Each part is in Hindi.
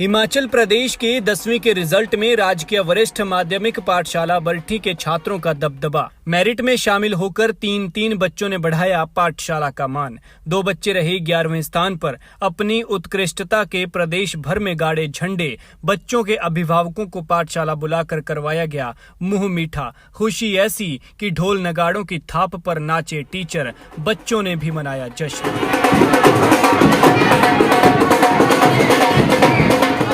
हिमाचल प्रदेश के 10वीं के रिजल्ट में राजकीय वरिष्ठ माध्यमिक पाठशाला बल्ठी के छात्रों का दबदबा। मेरिट में शामिल होकर तीन बच्चों ने बढ़ाया पाठशाला का मान। 2 बच्चे रहे 11वें स्थान पर। अपनी उत्कृष्टता के प्रदेश भर में गाड़े झंडे। बच्चों के अभिभावकों को पाठशाला बुलाकर करवाया गया मुंह मीठा। खुशी ऐसी कि ढोल नगाड़ों की थाप पर नाचे टीचर। बच्चों ने भी मनाया जश्न।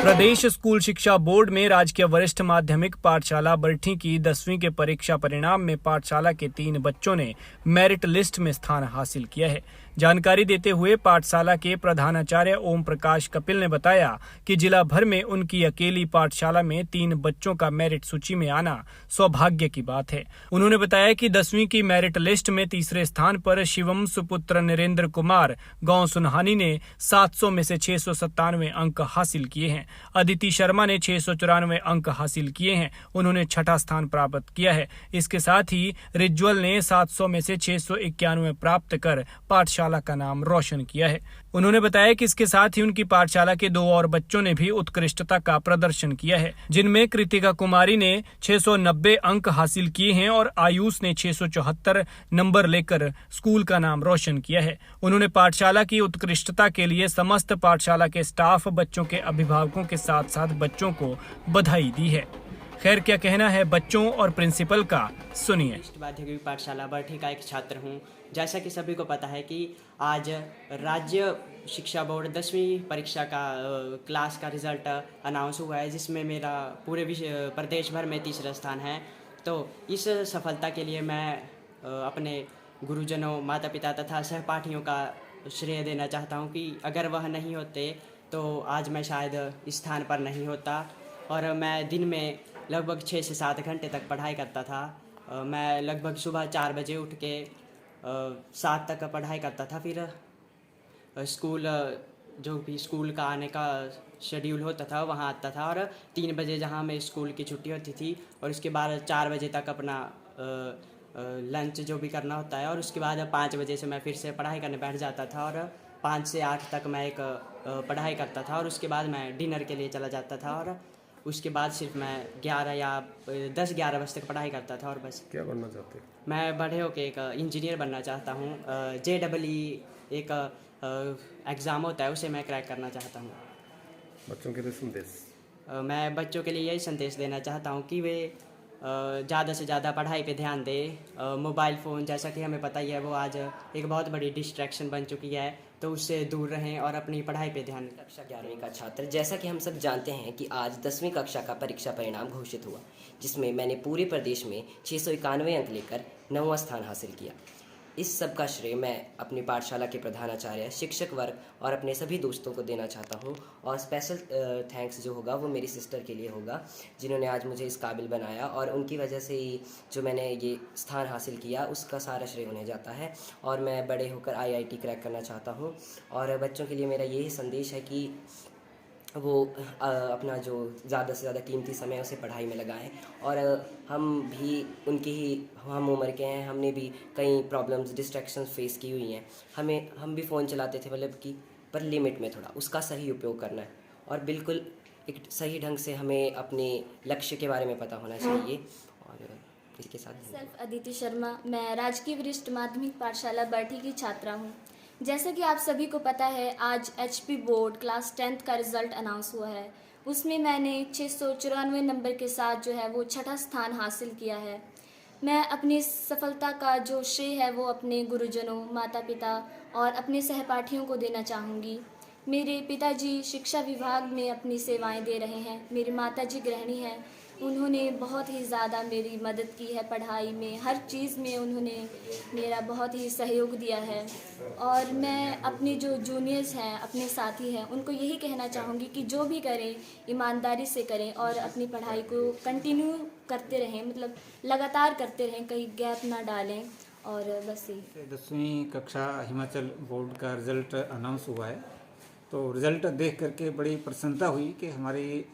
प्रदेश स्कूल शिक्षा बोर्ड में राजकीय वरिष्ठ माध्यमिक पाठशाला बल्ठी की 10वीं के परीक्षा परिणाम में पाठशाला के 3 बच्चों ने मेरिट लिस्ट में स्थान हासिल किया है। जानकारी देते हुए पाठशाला के प्रधानाचार्य ओम प्रकाश कपिल ने बताया कि जिला भर में उनकी अकेली पाठशाला में 3 बच्चों का मेरिट सूची में आना सौभाग्य की बात है। उन्होंने बताया कि 10वीं की मेरिट लिस्ट में तीसरे स्थान पर शिवम सुपुत्र नरेंद्र कुमार गांव सुनहानी ने 700 में से 697 अंक हासिल किए हैं। अदिति शर्मा ने 694 अंक हासिल किए हैं। उन्होंने छठा स्थान प्राप्त किया है। इसके साथ ही रिज्वल ने 700 में से 691 प्राप्त कर पाठशाला का नाम रोशन किया है। उन्होंने बताया कि इसके साथ ही उनकी पाठशाला के 2 और बच्चों ने भी उत्कृष्टता का प्रदर्शन किया है, जिनमें कृतिका कुमारी ने 690 अंक हासिल किए हैं और आयुष ने 674 नंबर लेकर स्कूल का नाम रोशन किया है। उन्होंने पाठशाला की उत्कृष्टता के लिए समस्त पाठशाला के स्टाफ, बच्चों के अभिभावकों के साथ साथ बच्चों को बधाई दी है। खैर, क्या कहना है बच्चों और प्रिंसिपल का, सुनिए। माध्यमिक पाठशाला बल्ठी का एक छात्र हूँ। जैसा कि सभी को पता है कि आज राज्य शिक्षा बोर्ड 10वीं परीक्षा का क्लास का रिज़ल्ट अनाउंस हुआ है, जिसमें मेरा पूरे प्रदेश भर में तीसरा स्थान है। तो इस सफलता के लिए मैं अपने गुरुजनों, माता पिता तथा सहपाठियों का श्रेय देना चाहता हूँ कि अगर वह नहीं होते तो आज मैं शायद इस स्थान पर नहीं होता। और मैं दिन में लगभग 6 से 7 घंटे तक पढ़ाई करता था। मैं लगभग सुबह 4 बजे उठ के 7 तक पढ़ाई करता था। फिर स्कूल, जो भी स्कूल का आने का शेड्यूल होता था वहाँ आता था, और 3 बजे जहाँ में स्कूल की छुट्टी होती थी, और उसके बाद 4 बजे तक अपना लंच जो भी करना होता है, और उसके बाद 5 बजे से मैं फिर से पढ़ाई करने बैठ जाता था, और 5 से 8 तक मैं एक पढ़ाई करता था, और उसके बाद मैं डिनर के लिए चला जाता था, और उसके बाद सिर्फ मैं 11 या 10-11 बजे तक पढ़ाई करता था। और बस। क्या बनना चाहते हो? मैं बड़े होकर एक इंजीनियर बनना चाहता हूँ। JEE एक एग्ज़ाम होता है, उसे मैं क्रैक करना चाहता हूँ। बच्चों के लिए संदेश? मैं बच्चों के लिए यही संदेश देना चाहता हूँ कि वे ज़्यादा से ज़्यादा पढ़ाई पे ध्यान दें। मोबाइल फ़ोन, जैसा कि हमें पता ही है, वो आज एक बहुत बड़ी डिस्ट्रैक्शन बन चुकी है, तो उससे दूर रहें और अपनी पढ़ाई पे ध्यान दें। कक्षा 11वीं का छात्र, जैसा कि हम सब जानते हैं कि आज 10वीं कक्षा का परीक्षा परिणाम घोषित हुआ, जिसमें मैंने पूरे प्रदेश में 691 अंक लेकर 9वां स्थान हासिल किया। इस सब का श्रेय मैं अपनी पाठशाला के प्रधानाचार्य, शिक्षक वर्ग और अपने सभी दोस्तों को देना चाहता हूँ। और स्पेशल थैंक्स जो होगा वो मेरी सिस्टर के लिए होगा, जिन्होंने आज मुझे इस काबिल बनाया, और उनकी वजह से ही जो मैंने ये स्थान हासिल किया उसका सारा श्रेय उन्हें जाता है। और मैं बड़े होकर IIT क्रैक करना चाहता हूँ। और बच्चों के लिए मेरा यही संदेश है कि वो अपना जो ज़्यादा से ज़्यादा कीमती समय उसे पढ़ाई में लगाएं। और हम भी उनकी ही हम उम्र के हैं, हमने भी कई प्रॉब्लम्स, डिस्ट्रैक्शंस फेस की हुई हैं। हम भी फ़ोन चलाते थे, मतलब कि पर लिमिट में, थोड़ा उसका सही उपयोग करना है, और बिल्कुल एक सही ढंग से हमें अपने लक्ष्य के बारे में पता होना चाहिए। और इसके साथ सेल्फ अदिति शर्मा, मैं राजकीय वरिष्ठ माध्यमिक पाठशाला बल्ठी की छात्रा हूँ। जैसा कि आप सभी को पता है, आज HP बोर्ड क्लास 10th का रिज़ल्ट अनाउंस हुआ है। उसमें मैंने 694 नंबर के साथ जो है वो छठा स्थान हासिल किया है। मैं अपनी सफलता का जो श्रेय है वो अपने गुरुजनों, माता पिता और अपने सहपाठियों को देना चाहूँगी। मेरे पिताजी शिक्षा विभाग में अपनी सेवाएं दे रहे हैं। मेरी माताजी गृहिणी हैं। उन्होंने बहुत ही ज़्यादा मेरी मदद की है पढ़ाई में, हर चीज़ में उन्होंने मेरा बहुत ही सहयोग दिया है। और मैं अपने जो जूनियर्स हैं, अपने साथी हैं, उनको यही कहना चाहूँगी कि जो भी करें ईमानदारी से करें और अपनी पढ़ाई को कंटिन्यू करते रहें, मतलब लगातार करते रहें, कहीं गैप ना डालें। और बस यही। 10वीं कक्षा हिमाचल बोर्ड का रिज़ल्ट अनाउंस हुआ है, तो रिज़ल्ट देख करके बड़ी प्रसन्नता हुई कि हमारी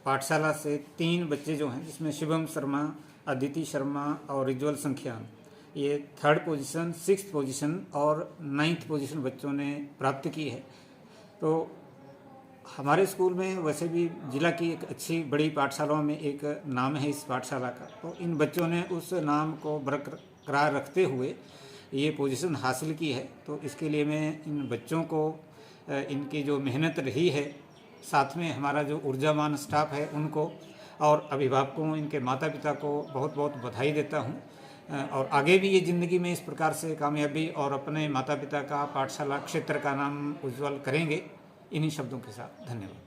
पाठशाला से 3 बच्चे जो हैं, जिसमें शिवम शर्मा, अदिति शर्मा और रिज्वल संख्यान, ये 3rd पोजीशन, 6th पोजीशन और 9th पोजीशन बच्चों ने प्राप्त की है। तो हमारे स्कूल में वैसे भी जिला की एक अच्छी बड़ी पाठशालाओं में एक नाम है इस पाठशाला का, तो इन बच्चों ने उस नाम को बरकरार रखते हुए ये पोजीशन हासिल की है। तो इसके लिए मैं इन बच्चों को इनकी जो मेहनत रही है, साथ में हमारा जो ऊर्जावान स्टाफ है उनको और अभिभावकों, इनके माता पिता को बहुत बहुत बधाई देता हूँ। और आगे भी ये ज़िंदगी में इस प्रकार से कामयाबी और अपने माता पिता का, पाठशाला क्षेत्र का नाम उज्जवल करेंगे। इन्हीं शब्दों के साथ धन्यवाद।